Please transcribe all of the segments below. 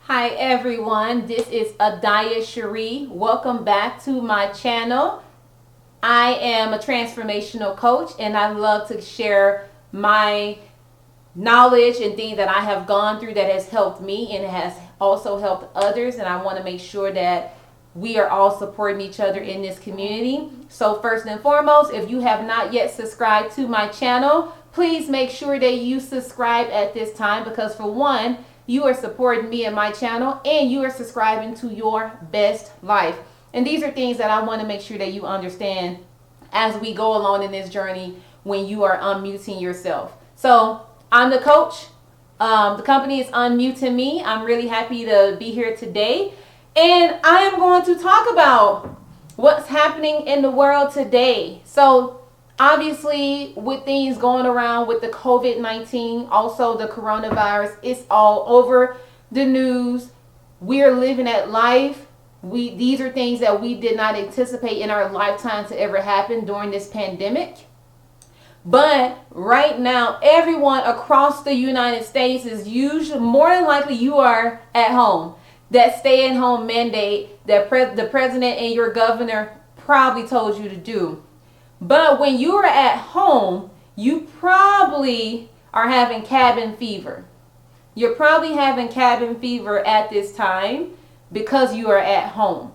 Hi everyone, this is Adaya Cherie. Welcome back to my channel. I am a transformational coach and I love to share my knowledge and things that I have gone through that has helped me and has also helped others, and I want to make sure that we are all supporting each other in this community. So first and foremost, if you have not yet subscribed to my channel, please make sure that you subscribe at this time, because for one, you are supporting me and my channel and you are subscribing to your best life. And these are things that I want to make sure that you understand as we go along in this journey when you are unmuting yourself. So I'm the coach. The company is unmuting me. I'm really happy to be here today. And I am going to talk about what's happening in the world today. So obviously, with things going around with the COVID-19, also the coronavirus, it's all over the news. We're living at life. These are things that we did not anticipate in our lifetime to ever happen during this pandemic. But right now, everyone across the United States is usually, more than likely, you are at home. That stay-at-home mandate that the president and your governor probably told you to do. But when you are at home, you probably are having cabin fever. You're probably having cabin fever at this time because you are at home.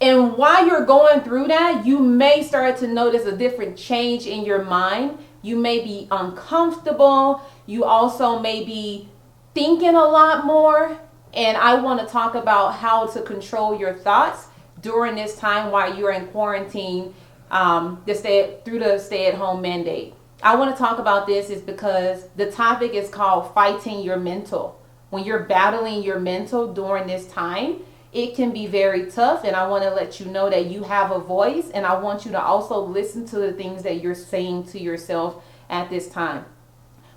And while you're going through that, you may start to notice a different change in your mind. You may be uncomfortable. You also may be thinking a lot more. And I want to talk about how to control your thoughts during this time while you're in quarantine through the stay-at-home mandate. I want to talk about this is because the topic is called fighting your mental. When you're battling your mental during this time, it can be very tough, and I want to let you know that you have a voice, and I want you to also listen to the things that you're saying to yourself at this time.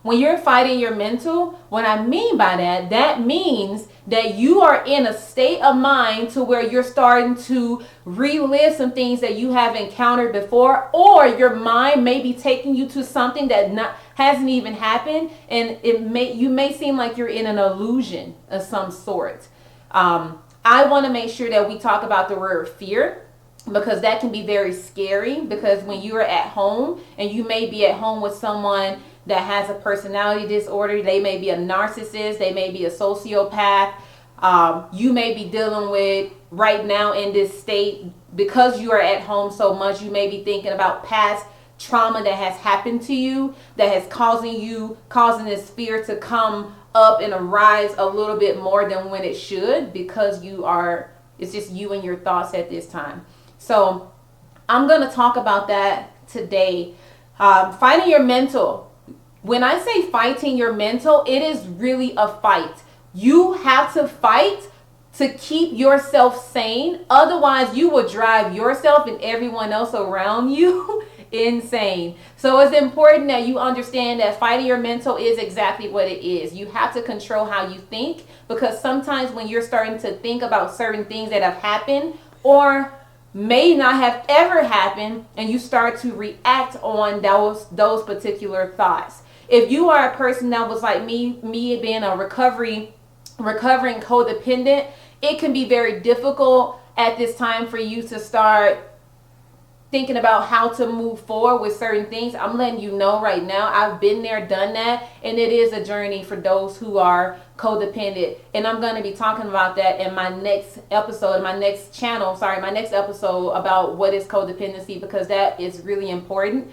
When you're fighting your mental, what I mean by that means that you are in a state of mind to where you're starting to relive some things that you have encountered before, or your mind may be taking you to something that hasn't even happened, and you may seem like you're in an illusion of some sort. I want to make sure that we talk about the word fear, because that can be very scary, because when you are at home, and you may be at home with someone that has a personality disorder, they may be a narcissist, they may be a sociopath, you may be dealing with right now in this state, because you are at home so much, you may be thinking about past trauma that has happened to you, that has causing this fear to come up and arise a little bit more than when it should, because it's just you and your thoughts at this time. So I'm going to talk about that today. Fighting your mental. When I say fighting your mental, it is really a fight. You have to fight to keep yourself sane. Otherwise, you will drive yourself and everyone else around you insane. So it's important that you understand that fighting your mental is exactly what it is. You have to control how you think, because sometimes when you're starting to think about certain things that have happened or may not have ever happened, and you start to react on those particular thoughts. If you are a person that was like me being a recovering codependent, it can be very difficult at this time for you to start thinking about how to move forward with certain things. I'm letting you know right now, I've been there, done that, and it is a journey for those who are codependent. And I'm going to be talking about that in my next episode, my next episode about what is codependency, because that is really important.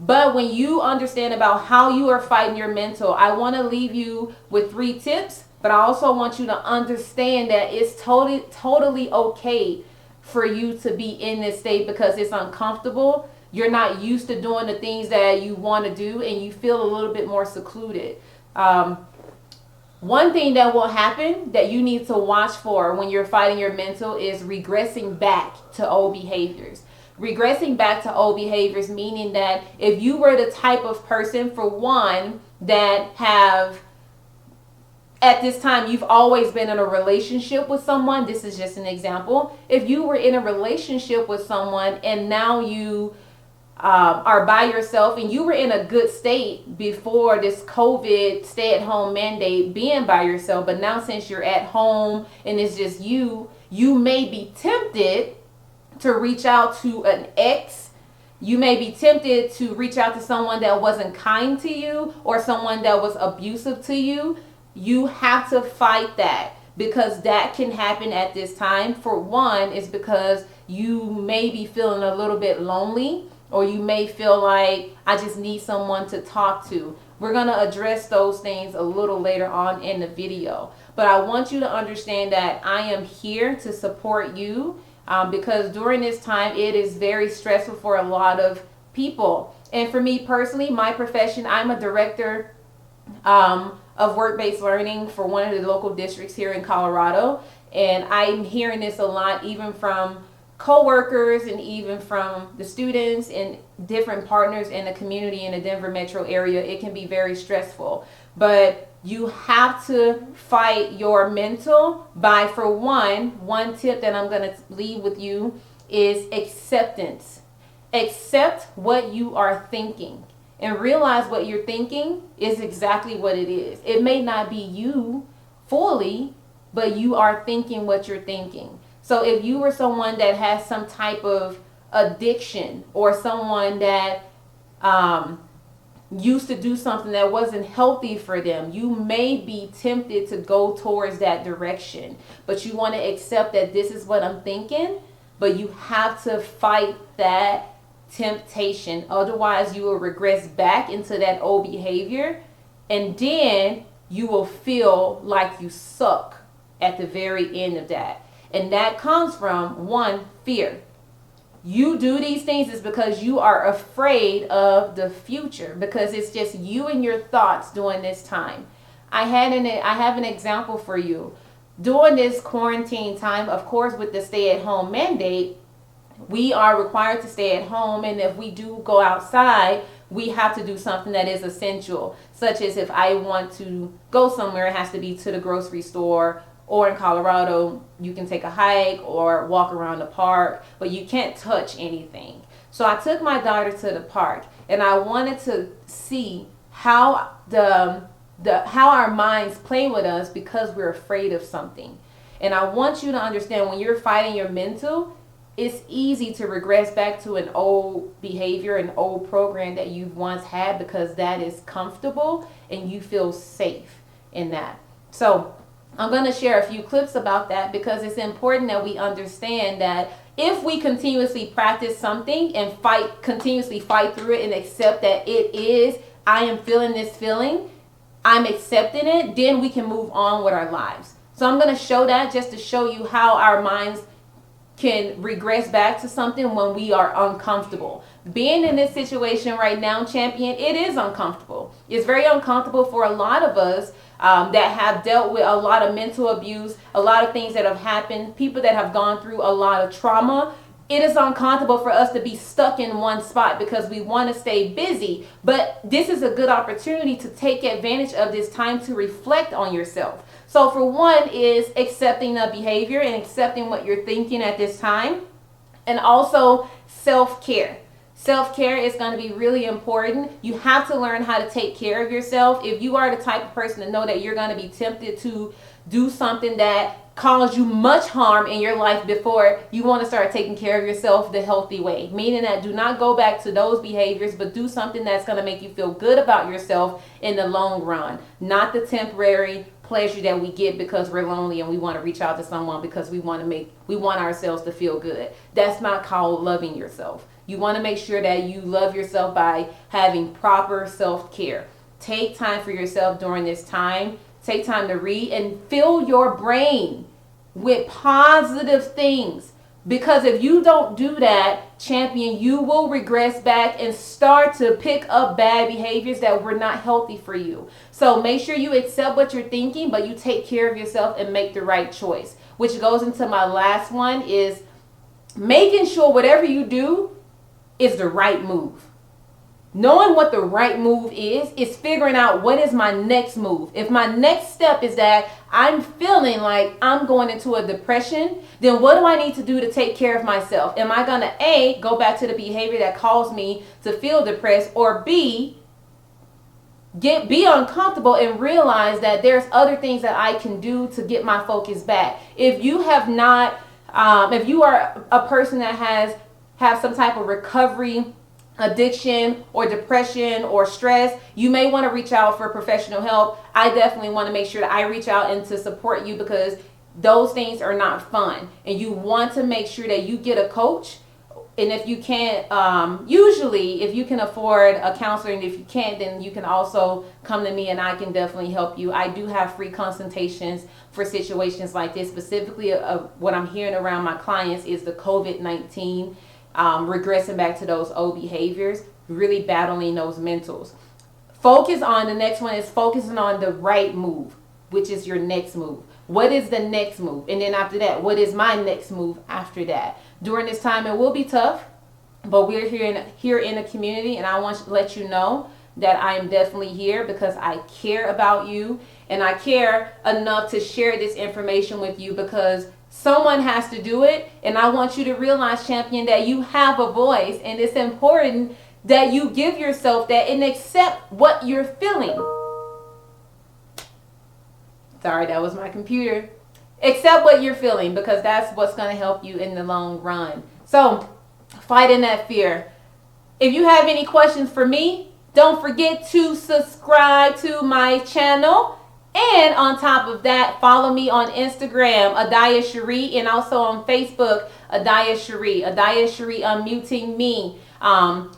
But when you understand about how you are fighting your mental, I want to leave you with 3 tips, but I also want you to understand that it's totally okay for you to be in this state, because it's uncomfortable. You're not used to doing the things that you want to do, and you feel a little bit more secluded. One thing that will happen that you need to watch for when you're fighting your mental is regressing back to old behaviors. Regressing back to old behaviors, meaning that if you were the type of person, for one, that at this time you've always been in a relationship with someone, this is just an example. If you were in a relationship with someone and now you are by yourself and you were in a good state before this COVID stay-at-home mandate being by yourself, but now since you're at home and it's just you may be tempted to reach out to an ex. You may be tempted to reach out to someone that wasn't kind to you or someone that was abusive to you. You have to fight that, because that can happen at this time. For one, is because you may be feeling a little bit lonely, or you may feel like, I just need someone to talk to. We're going to address those things a little later on in the video. But I want you to understand that I am here to support you, because during this time, it is very stressful for a lot of people. And for me personally, my profession, I'm a director of work-based learning for one of the local districts here in Colorado. And I'm hearing this a lot, even from co-workers and even from the students and different partners in the community in the Denver metro area. It can be very stressful, but you have to fight your mental by, for one tip that I'm going to leave with you is acceptance. Accept what you are thinking and realize what you're thinking is exactly what it is. It may not be you fully, but you are thinking what you're thinking. So if you were someone that has some type of addiction, or someone that used to do something that wasn't healthy for them, you may be tempted to go towards that direction. But you want to accept that this is what I'm thinking, but you have to fight that temptation. Otherwise, you will regress back into that old behavior, and then you will feel like you suck at the very end of that. And that comes from, one, fear. You do these things is because you are afraid of the future, because it's just you and your thoughts during this time. I have an example for you. During this quarantine time, of course, with the stay-at-home mandate, we are required to stay at home, and if we do go outside, we have to do something that is essential, such as if I want to go somewhere, it has to be to the grocery store. Or in Colorado, you can take a hike or walk around the park, but you can't touch anything. So I took my daughter to the park, and I wanted to see how how our minds play with us because we're afraid of something. And I want you to understand, when you're fighting your mental, it's easy to regress back to an old behavior, an old program that you've once had, because that is comfortable and you feel safe in that. So I'm going to share a few clips about that, because it's important that we understand that if we continuously practice something and continuously fight through it and accept that it is, I am feeling this feeling, I'm accepting it, then we can move on with our lives. So I'm going to show that just to show you how our minds can regress back to something when we are uncomfortable. Being in this situation right now, champion, it is uncomfortable. It's very uncomfortable for a lot of us that have dealt with a lot of mental abuse, a lot of things that have happened, people that have gone through a lot of trauma. It is uncomfortable for us to be stuck in one spot because we want to stay busy. But this is a good opportunity to take advantage of this time to reflect on yourself. So for one is accepting the behavior and accepting what you're thinking at this time. And also self-care. Self-care is going to be really important. You have to learn how to take care of yourself. If you are the type of person to know that you're going to be tempted to do something that caused you much harm in your life before, you want to start taking care of yourself the healthy way. Meaning that do not go back to those behaviors, but do something that's going to make you feel good about yourself in the long run. Not the temporary pleasure that we get because we're lonely and we want to reach out to someone because we want ourselves to feel good. That's not called loving yourself. You want to make sure that you love yourself by having proper self-care. Take time for yourself during this time. Take time to read and fill your brain with positive things. Because if you don't do that, champion, you will regress back and start to pick up bad behaviors that were not healthy for you. So make sure you accept what you're thinking, but you take care of yourself and make the right choice. Which goes into my last one, is making sure whatever you do is the right move. Knowing what the right move is figuring out what is my next move. If my next step is that I'm feeling like I'm going into a depression, then what do I need to do to take care of myself? Am I going to A, go back to the behavior that caused me to feel depressed, or B, be uncomfortable and realize that there's other things that I can do to get my focus back? If you have not, if you are a person that have some type of recovery, addiction or depression or stress, you may want to reach out for professional help. I definitely want to make sure that I reach out and to support you, because those things are not fun, and you want to make sure that you get a coach. And if you can't, usually if you can afford a counselor, and if you can't, then you can also come to me and I can definitely help you. I do have free consultations for situations like this. Specifically, what I'm hearing around my clients is the COVID-19, regressing back to those old behaviors, really battling those mentals. Focus on the next one is focusing on the right move, which is your next move. What is the next move? And then after that, what is my next move after that? During this time, it will be tough, but we're here in the community, and I want to let you know that I am definitely here because I care about you, and I care enough to share this information with you because someone has to do it. And I want you to realize, champion, that you have a voice, and it's important that you give yourself that and accept what you're feeling. Sorry, that was my computer. Accept what you're feeling, because that's what's going to help you in the long run. So, fighting that fear. If you have any questions for me, don't forget to subscribe to my channel. And on top of that, follow me on Instagram, Adaya Cherie, and also on Facebook, Adaya Cherie. Adaya Cherie Unmuting Me.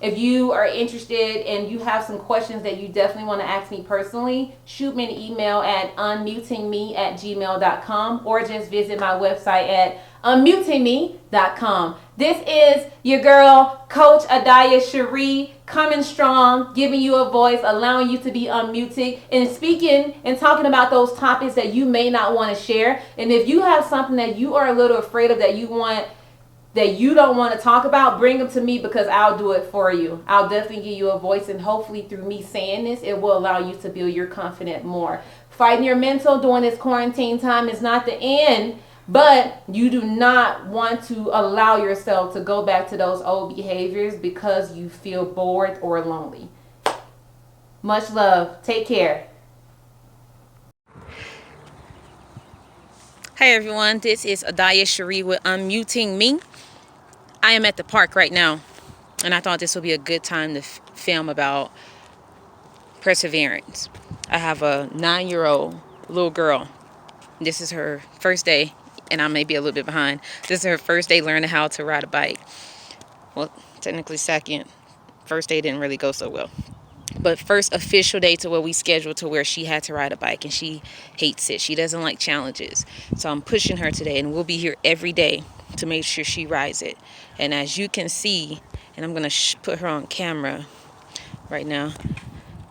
If you are interested and you have some questions that you definitely want to ask me personally, shoot me an email at unmutingme@gmail.com, or just visit my website at unmutingme.com. This is your girl, Coach Adaya Cherie, coming strong, giving you a voice, allowing you to be unmuted, and speaking and talking about those topics that you may not want to share. And if you have something that you are a little afraid of, that you don't want to talk about, bring them to me, because I'll do it for you. I'll definitely give you a voice, and hopefully through me saying this, it will allow you to build your confidence more. Fighting your mental during this quarantine time is not the end, but you do not want to allow yourself to go back to those old behaviors because you feel bored or lonely. Much love. Take care. Hi everyone, this is Adaya Cherie with Unmuting Me. I am at the park right now, and I thought this would be a good time to film about perseverance. I have a 9-year-old little girl. This is her first day, and I may be a little bit behind. This is her first day learning how to ride a bike. Well, technically second. First day didn't really go so well. But first official day to where we scheduled to where she had to ride a bike, and she hates it. She doesn't like challenges. So I'm pushing her today, and we'll be here every day to make sure she rides it. And as you can see, and I'm going to put her on camera right now.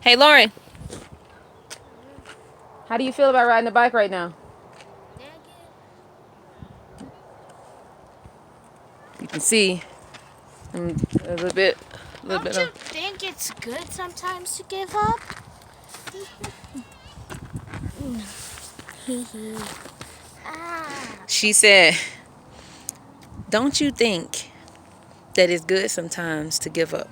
Hey, Lauren. How do you feel about riding a bike right now? You can see a little bit. Don't you think it's good sometimes to give up? She said, don't you think that it's good sometimes to give up?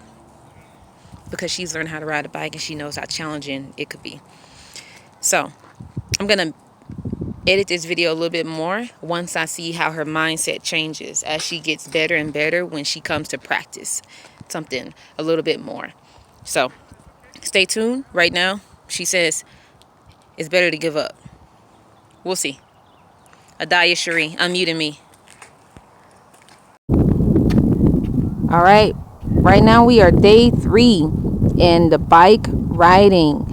Because she's learned how to ride a bike, and she knows how challenging it could be. So I'm going to edit this video a little bit more once I see how her mindset changes as she gets better and better when she comes to practice something a little bit more. So stay tuned. Right now, she says it's better to give up. We'll see. Adaya Cherie, unmuting me. All right. Right now we are day 3 in the bike riding.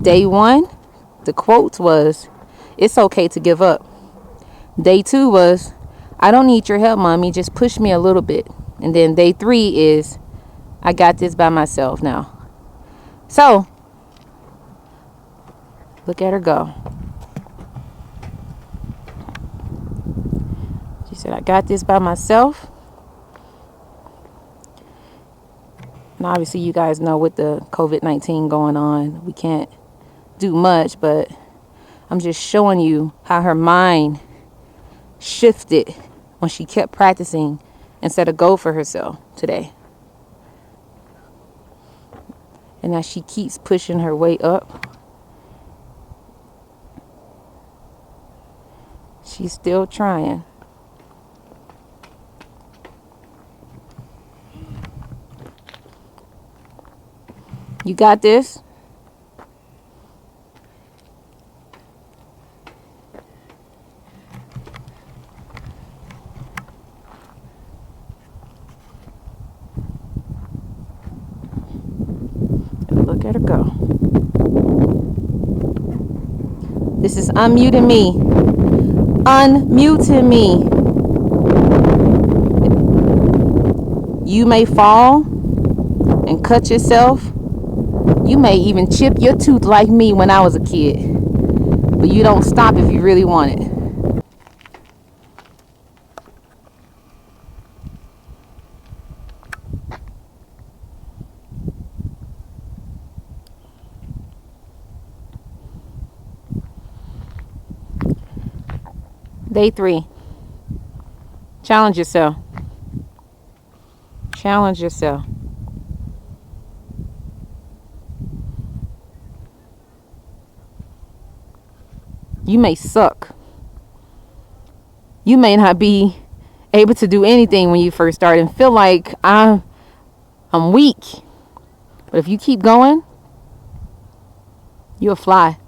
Day 1, the quote was, "It's okay to give up." Day 2 was, "I don't need your help, mommy. Just push me a little bit." And then day 3 is, "I got this by myself now." So, look at her go. She said, "I got this by myself." And And obviously, you guys know with the COVID-19 going on, we can't do much, but I'm just showing you how her mind shifted when she kept practicing and set a goal for herself today. And as she keeps pushing her way up, she's still trying. You got this. Look at her go. This is unmuting me. Unmuting me. You may fall and cut yourself. You may even chip your tooth like me when I was a kid. But you don't stop if you really want it. Day 3. Challenge yourself. Challenge yourself. You may suck. You may not be able to do anything when you first start and feel like I'm weak. But if you keep going, you'll fly.